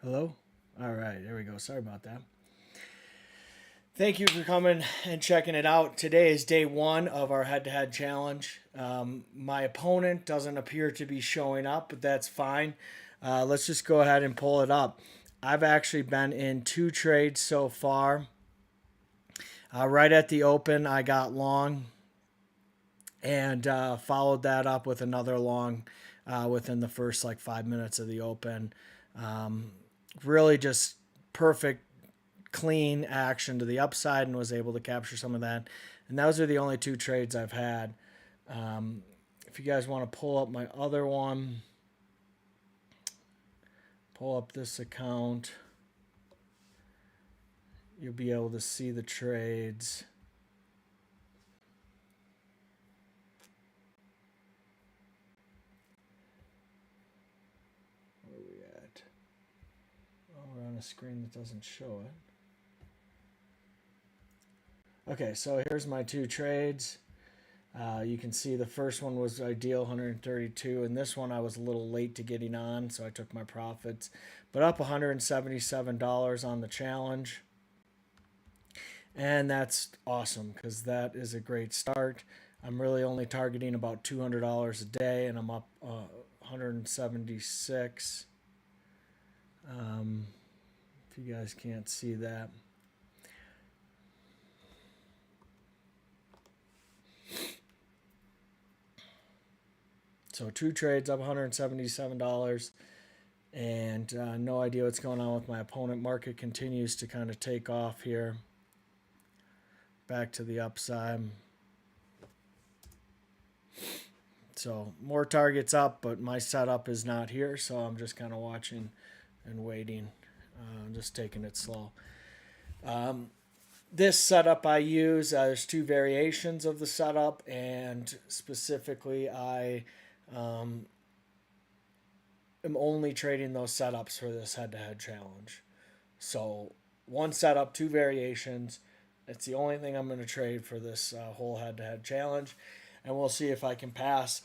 Hello? All right, there we go. Sorry about that. Thank you for coming and checking it out. Today is day one of our head to head challenge. My opponent doesn't appear to be showing up, but that's fine. Let's just go ahead and pull it up. I've actually been in two trades so far. Right at the open, I got long and followed that up with another long within the first like 5 minutes of the open. Um, really just perfect clean action to the upside and was able to capture some of that. And those are the only two trades I've had. If you guys want to pull up my other one, pull up this account, you'll be able to see the trades. Where are we at? Oh, we're on a screen that doesn't show it. Okay, so here's my two trades. You can see the first one was ideal, 132, and this one I was a little late to getting on, so I took my profits. But up $177 on the challenge. And that's awesome because that is a great start. I'm really only targeting about $200 a day, and I'm up 176. If you guys can't see that. So two trades up $177, and no idea what's going on with my opponent. Market continues to kind of take off here. Back to the upside. So more targets up, but my setup is not here, so I'm just kind of watching and waiting. Just taking it slow. This setup I use, there's two variations of the setup, and specifically I am only trading those setups for this head-to-head challenge. So one setup, two variations. It's the only thing I'm going to trade for this whole head-to-head challenge, and we'll see if I can pass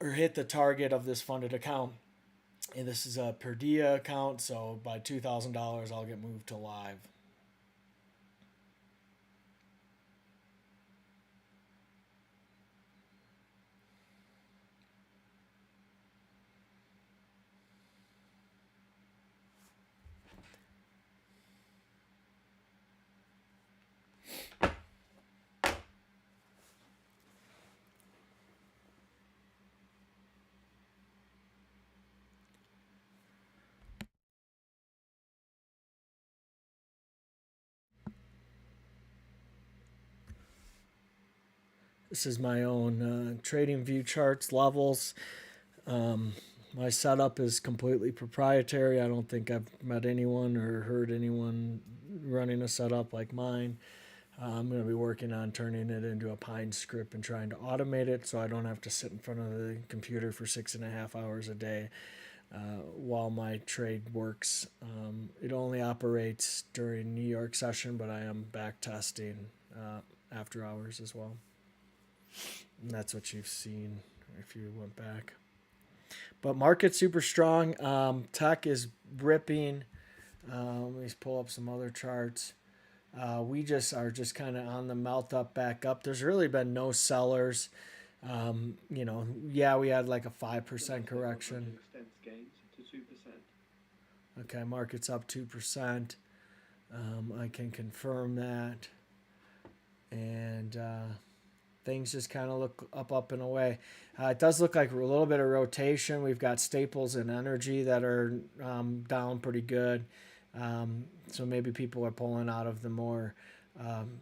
or hit the target of this funded account. And this is a Purdia account, so by $2,000 I'll get moved to live. This is my own trading view charts levels. My setup is completely proprietary. I don't think I've met anyone or heard anyone running a setup like mine. I'm going to be working on turning it into a Pine script and trying to automate it so I don't have to sit in front of the computer for 6.5 hours a day while my trade works. It only operates during New York session, but I am back testing after hours as well. And that's what you've seen if you went back. But market's super strong. Tech is ripping. Let me pull up some other charts. We just are just kind of on the melt up back up. There's really been no sellers. Yeah, we had like a 5% correction. Okay, market's up 2%. I can confirm that. And things just kind of look up and away. It does look like a little bit of rotation. We've got staples and energy that are down pretty good. So maybe people are pulling out of the more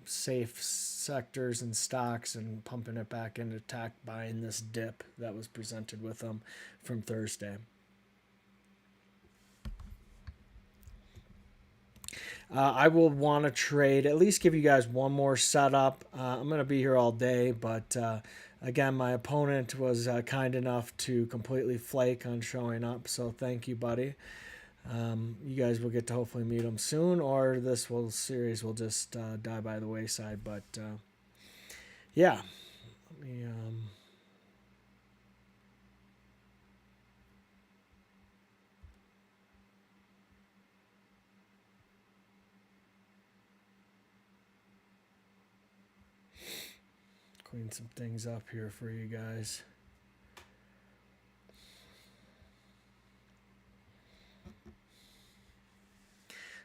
safe sectors and stocks and pumping it back into tech, buying this dip that was presented with them from Thursday. I will want to trade, at least give you guys one more setup. I'm going to be here all day, but again, my opponent was kind enough to completely flake on showing up, so thank you, buddy. You guys will get to hopefully meet him soon, or this series will just die by the wayside. But yeah, let me. Clean some things up here for you guys.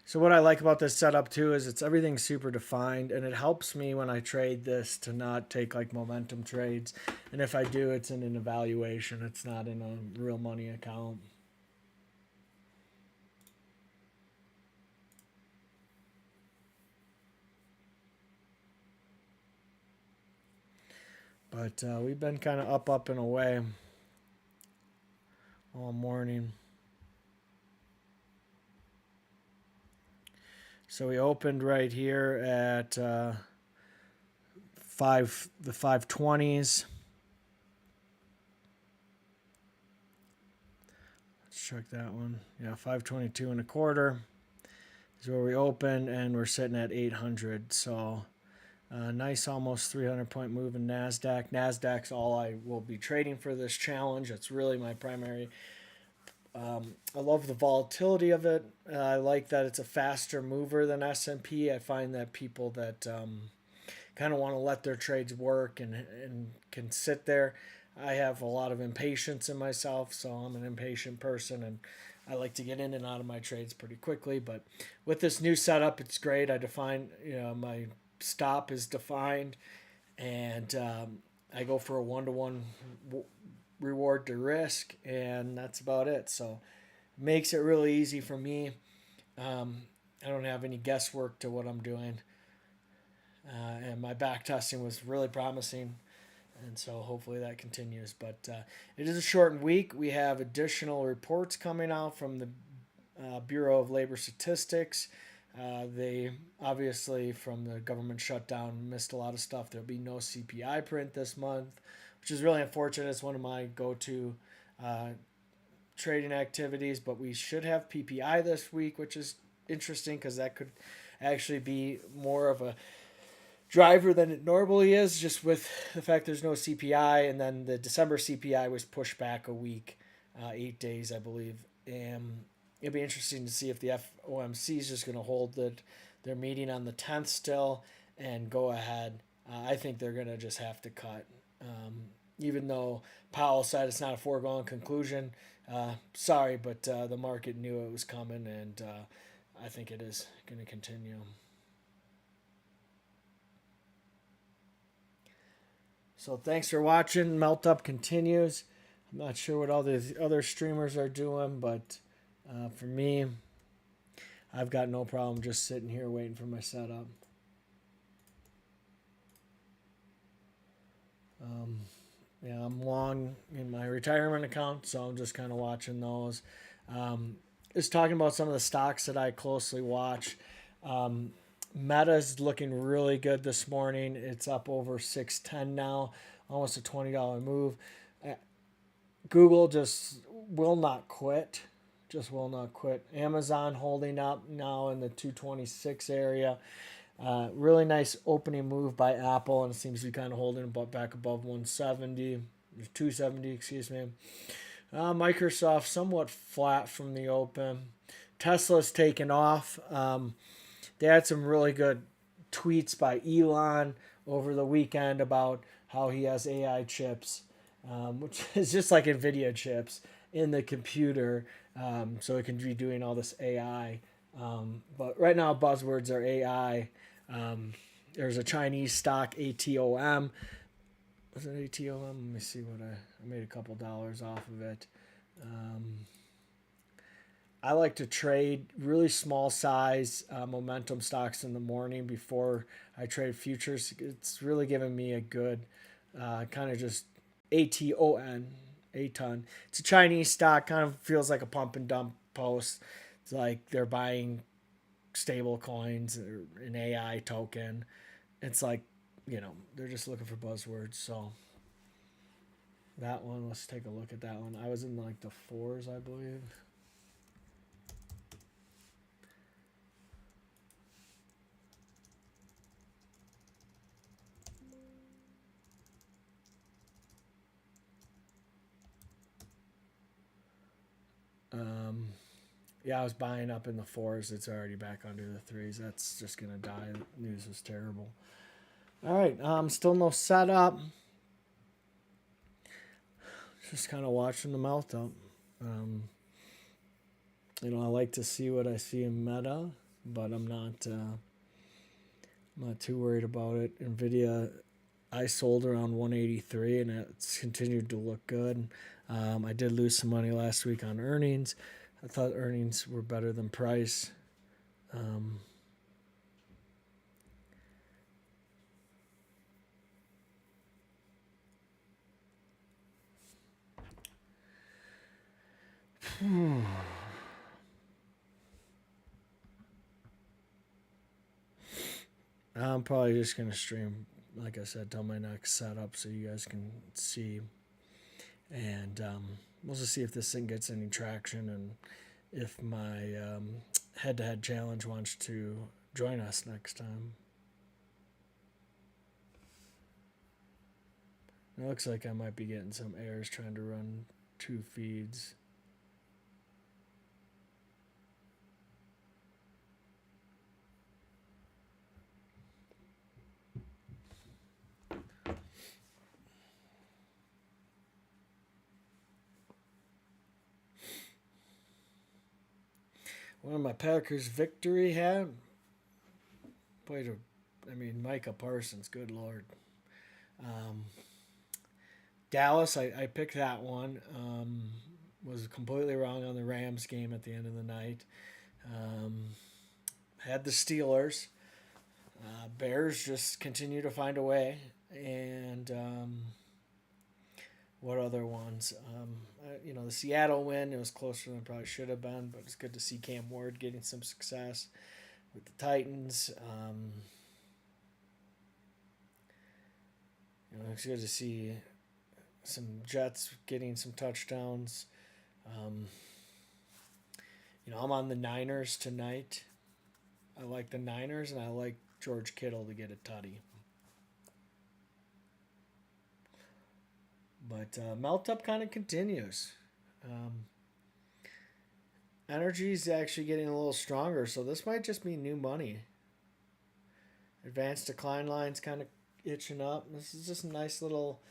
So what I like about this setup too is it's everything super defined, and it helps me when I trade this to not take like momentum trades. And if I do, it's in an evaluation. It's not in a real money account. But we've been kind of up and away all morning. So we opened right here at the 520s. Let's check that one. Yeah, 522 and a quarter is where we open, and we're sitting at 800. So nice, almost 300 point move in NASDAQ. NASDAQ's all I will be trading for this challenge. It's really my primary. I love the volatility of it. I like that it's a faster mover than S&P. I find that people that kind of want to let their trades work and can sit there. I have a lot of impatience in myself, so I'm an impatient person, and I like to get in and out of my trades pretty quickly. But with this new setup, it's great. I define, my stop is defined, and I go for a 1-to-1 reward to risk, and that's about it. So it makes it really easy for me. I don't have any guesswork to what I'm doing, and my back testing was really promising, and so hopefully that continues. But it is a shortened week. We have additional reports coming out from the Bureau of Labor Statistics. They obviously, from the government shutdown, missed a lot of stuff. There'll be no CPI print this month, which is really unfortunate. It's one of my go-to trading activities, but we should have PPI this week, which is interesting because that could actually be more of a driver than it normally is, just with the fact there's no CPI. And then the December CPI was pushed back a week, 8 days, I believe. And it'll be interesting to see if the FOMC is just going to hold their meeting on the 10th still and go ahead. I think they're going to just have to cut. Even though Powell said it's not a foregone conclusion. Sorry, but the market knew it was coming, and I think it is going to continue. So thanks for watching. Melt Up continues. I'm not sure what all the other streamers are doing, but for me, I've got no problem just sitting here waiting for my setup. Yeah, I'm long in my retirement account, so I'm just kind of watching those. Just talking about some of the stocks that I closely watch. Meta's looking really good this morning. It's up over 610 now, almost a $20 move. Google just will not quit. Just will not quit. Amazon holding up now in the 226 area. Really nice opening move by Apple, and it seems to be kind of holding back above 170, 270, excuse me. Microsoft somewhat flat from the open. Tesla's taken off. They had some really good tweets by Elon over the weekend about how he has AI chips, which is just like NVIDIA chips in the computer, so it can be doing all this AI. But right now, buzzwords are AI. There's a Chinese stock, ATOM. Was it ATOM? Let me see what I made a couple dollars off of it. I like to trade really small size momentum stocks in the morning before I trade futures. It's really giving me a good kind of just ATON, ATON. It's a Chinese stock, kind of feels like a pump and dump post. It's like they're buying stable coins or an AI token. It's like, they're just looking for buzzwords. So that one, let's take a look at that one. I was in like the 4s, I believe. Yeah, I was buying up in the 4s. It's already back under the 3s. That's just going to die. The news was terrible. All right, still no setup. Just kind of watching the melt up. Um, I like to see what I see in meta, but I'm not too worried about it. Nvidia, I sold around 183, and it's continued to look good. I did lose some money last week on earnings. I thought earnings were better than price. Um, I'm probably just going to stream, like I said, till my next setup so you guys can see. And we'll just see if this thing gets any traction and if my head-to-head challenge wants to join us next time. It looks like I might be getting some errors trying to run 2 feeds. One of my Packers victory hat. Micah Parsons, good Lord. Dallas, I picked that one. Was completely wrong on the Rams game at the end of the night. Had the Steelers. Bears just continue to find a way. And what other ones? The Seattle win, it was closer than it probably should have been, but it's good to see Cam Ward getting some success with the Titans. It's good to see some Jets getting some touchdowns. I'm on the Niners tonight. I like the Niners, and I like George Kittle to get a tutty. But melt up kind of continues. Energy is actually getting a little stronger, so this might just be new money. Advanced decline lines kind of itching up. This is just a nice little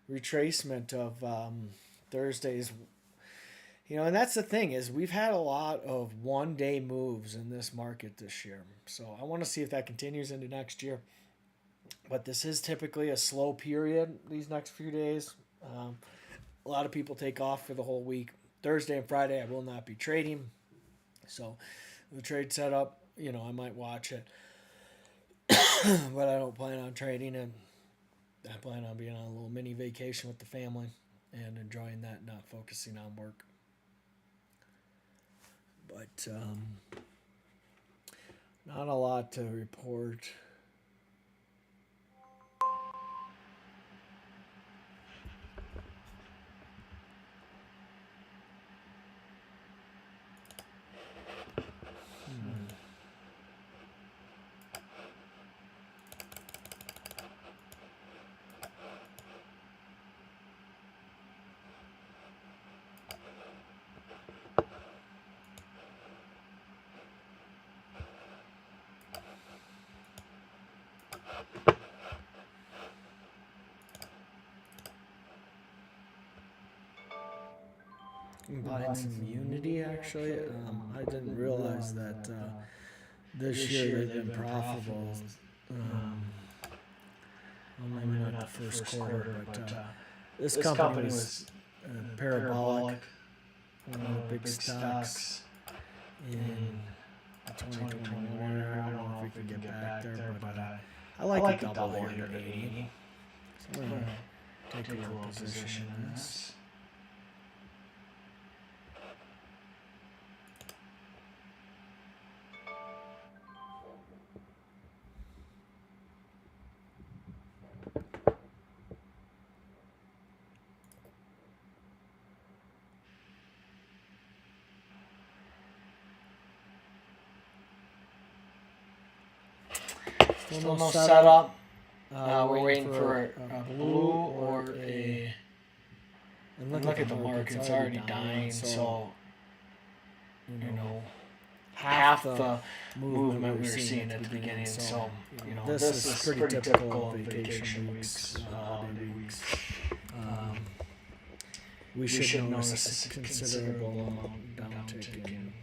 retracement of Thursday's. And that's the thing is we've had a lot of one-day moves in this market this year. So I want to see if that continues into next year. But this is typically a slow period these next few days. A lot of people take off for the whole week. Thursday and Friday I will not be trading. So the trade setup, I might watch it. But I don't plan on trading, and I plan on being on a little mini vacation with the family and enjoying that, not focusing on work. But not a lot to report. Buying some Unity, actually. I didn't realize that this year they've been profitable. Well, maybe not the first quarter, but this company was parabolic. One of the big stocks in 2021. I don't know if we can get back there, but I like a double here at 80. So I'm going to take a little position in this. Still no setup. We're waiting for a blue or a. And look at the market; it's already dying. So, half the movement we were seeing at the beginning. So, this is pretty typical of vacation weeks, holiday weeks. We should notice a considerable amount downtick in.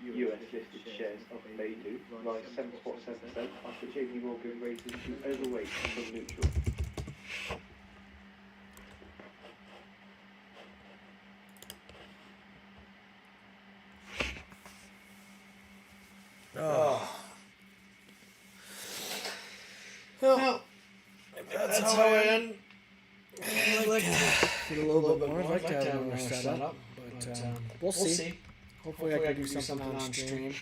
US listed shares of Baidu rise 7.7% after JP Morgan rated to overweight from neutral. Well, that's how I end. I'd like to get a little bit more. I'd like to have another setup, but we'll see. Hopefully I can do something on stream.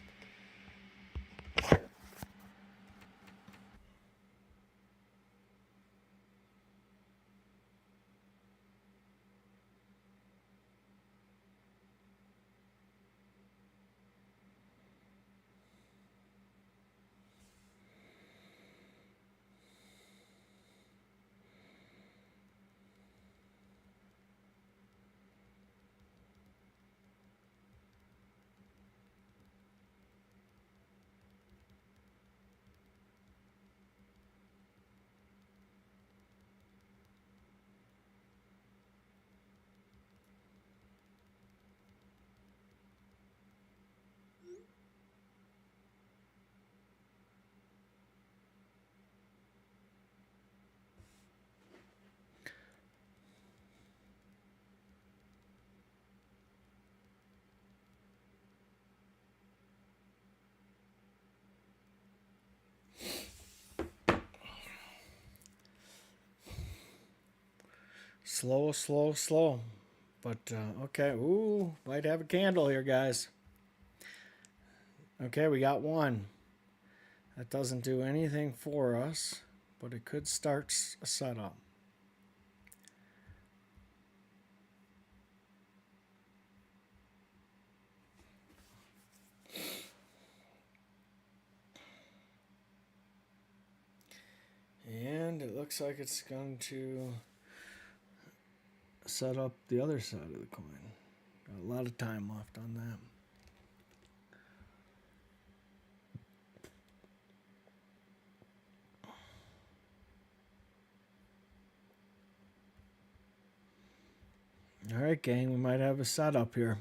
Slow. But, okay. Ooh, might have a candle here, guys. Okay, we got one. That doesn't do anything for us, but it could start a setup. And it looks like it's going to set up the other side of the coin. Got a lot of time left on that. All right, gang, we might have a setup here.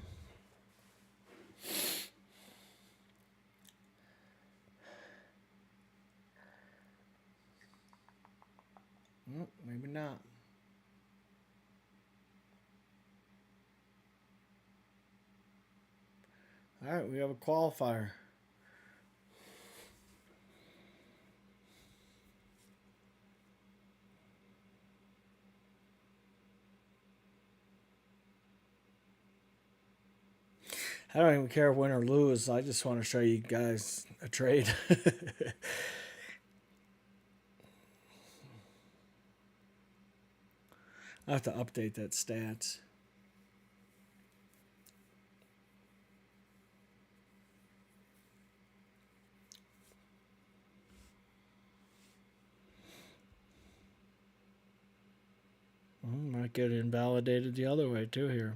Maybe not. All right, we have a qualifier. I don't even care if win or lose. I just want to show you guys a trade. I have to update that stats. Might get invalidated the other way too here.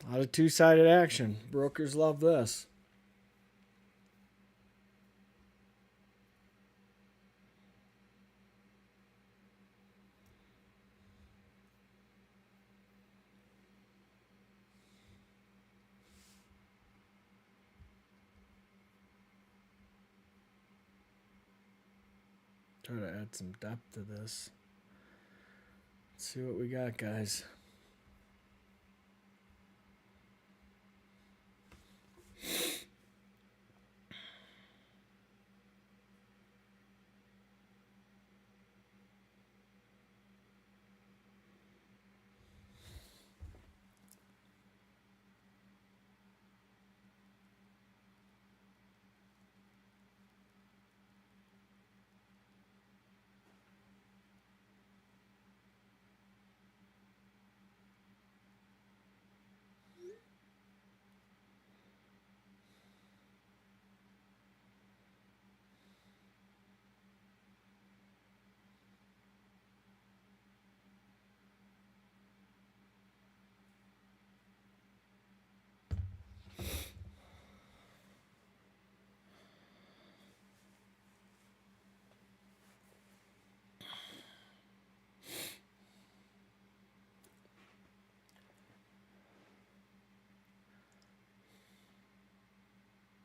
A lot of two-sided action. Brokers love this. Try to add some depth to this. Let's see what we got, guys.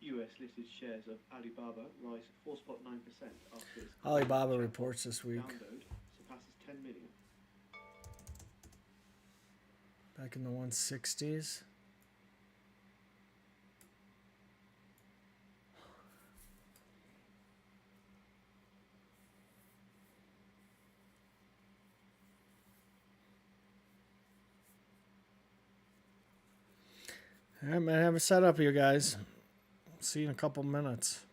US listed shares of Alibaba rise 4.9% after its Alibaba chatbot reports this week. download surpasses 10 million. Back in the 160s. All right, man, have a setup here, guys. See you in a couple minutes.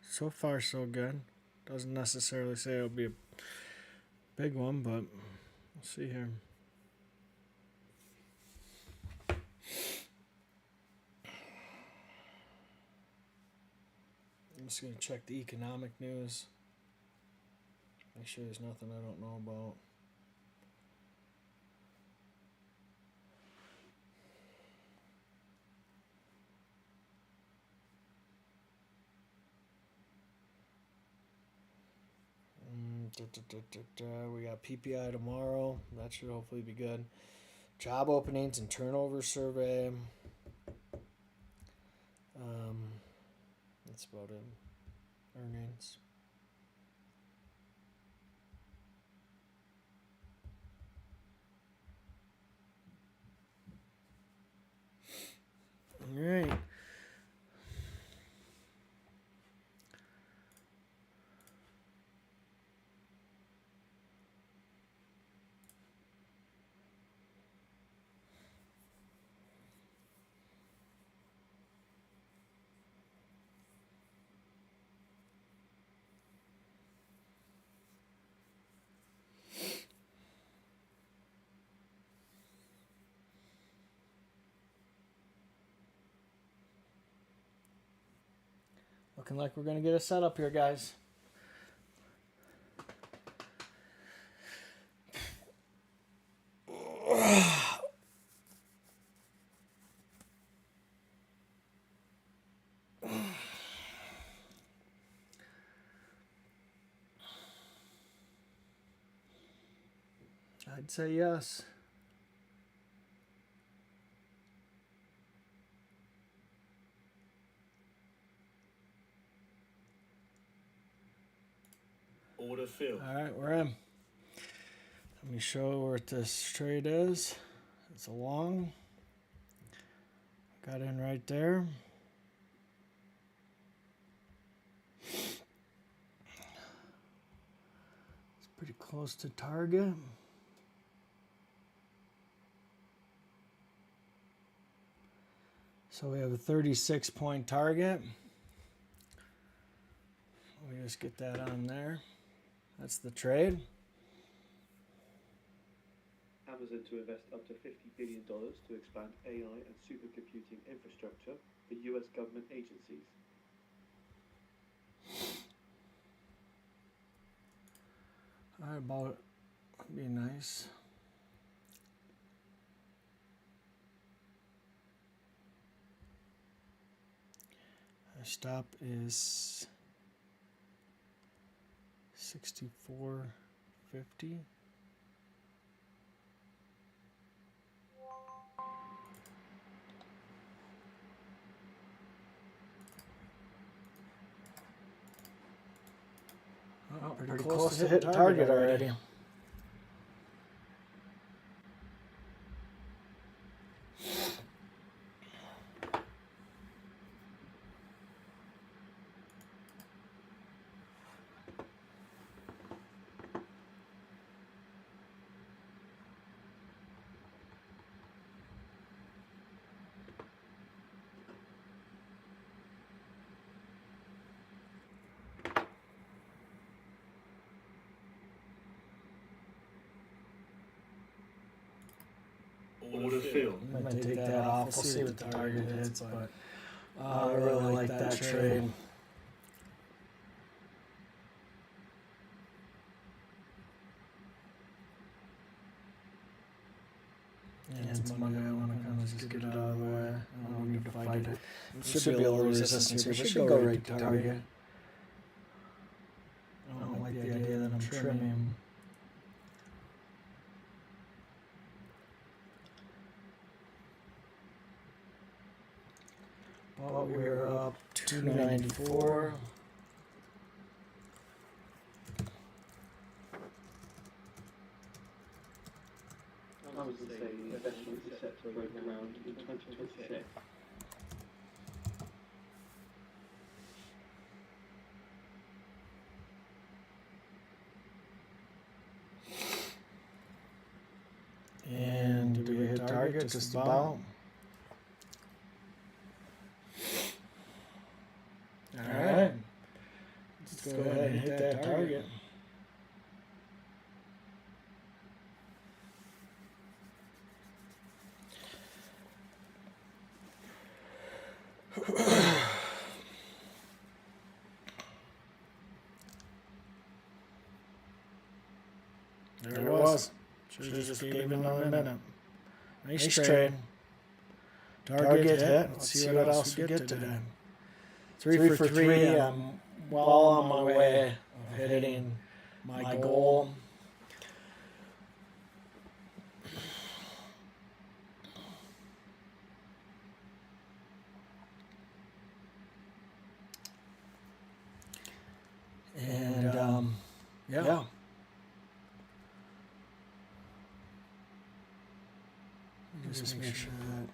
So far, so good. Doesn't necessarily say it'll be a big one, but we'll see here. I'm just going to check the economic news. Make sure there's nothing I don't know about. We got PPI tomorrow. That should hopefully be good. Job openings and turnover survey. That's about it. Earnings. All right. Looking like we're going to get a setup here, guys. I'd say yes. Order filled. All right, we're in. Let me show where this trade is. It's a long. Got in right there. It's pretty close to target. So we have a 36-point target. We just get that on there. That's the trade. Amazon to invest up to $50 billion to expand AI and supercomputing infrastructure for US government agencies. All right, about would be nice. Our stop is 64.50. pretty close to hitting target already. Order field. I'm going to take that off. We'll see what the target hits, but I really like that trade. And it's Monday. I want to kind of just get it out of the way. I don't need to fight it. There should be a little resistance here. We should go right to target. I don't like the idea that I'm trimming. But we're up 294. I would say the investment is set to break ground in 2026. And do we hit target? Just about. Alright. Let's go ahead and hit that target. There it was. Should have just gave it another minute. Nice trade. Target hit. Let's see what else we get today. 3 for 3. I'm well on my way of hitting my goal. And yeah. Just make sure that.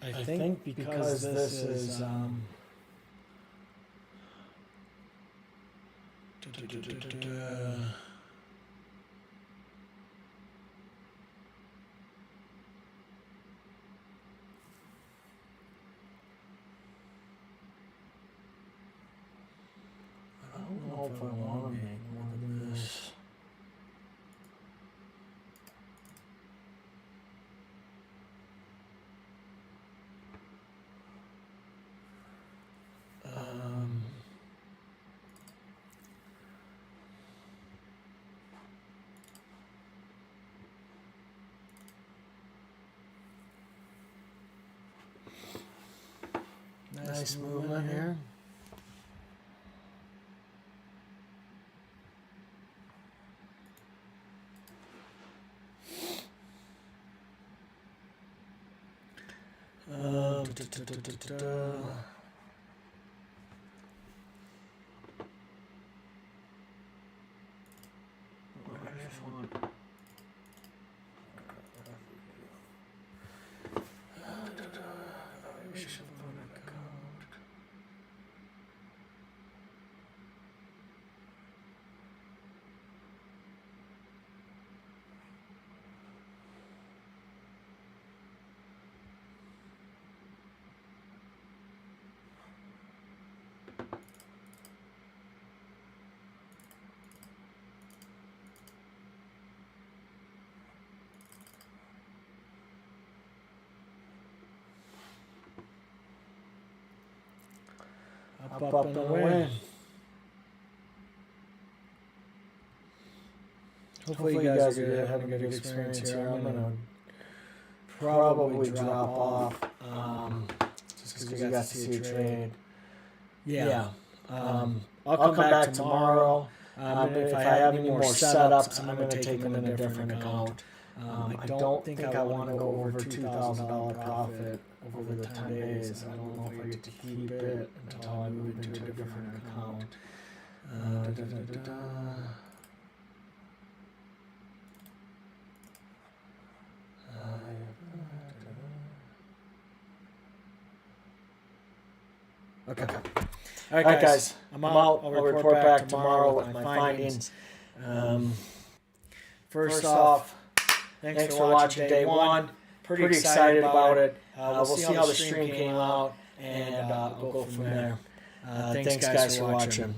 I think because this is I don't know if I want to make more than this. Nice movement here. up and win. Hopefully you guys are having a good experience here. I'm going to probably drop off just because you got to see a trade. Yeah. I'll come back tomorrow. If I have any more setups, I'm going to take them in a different account. I don't think I want to go over $2,000 profit over the 10 days. I don't know if I get to keep it until I move into a different account. Okay. All right, guys. I'm out. I'll report back tomorrow with my findings. First off, thanks for watching day one. Pretty excited about it. We'll see how the stream came out, and we'll go from there. Thanks, guys, for watching.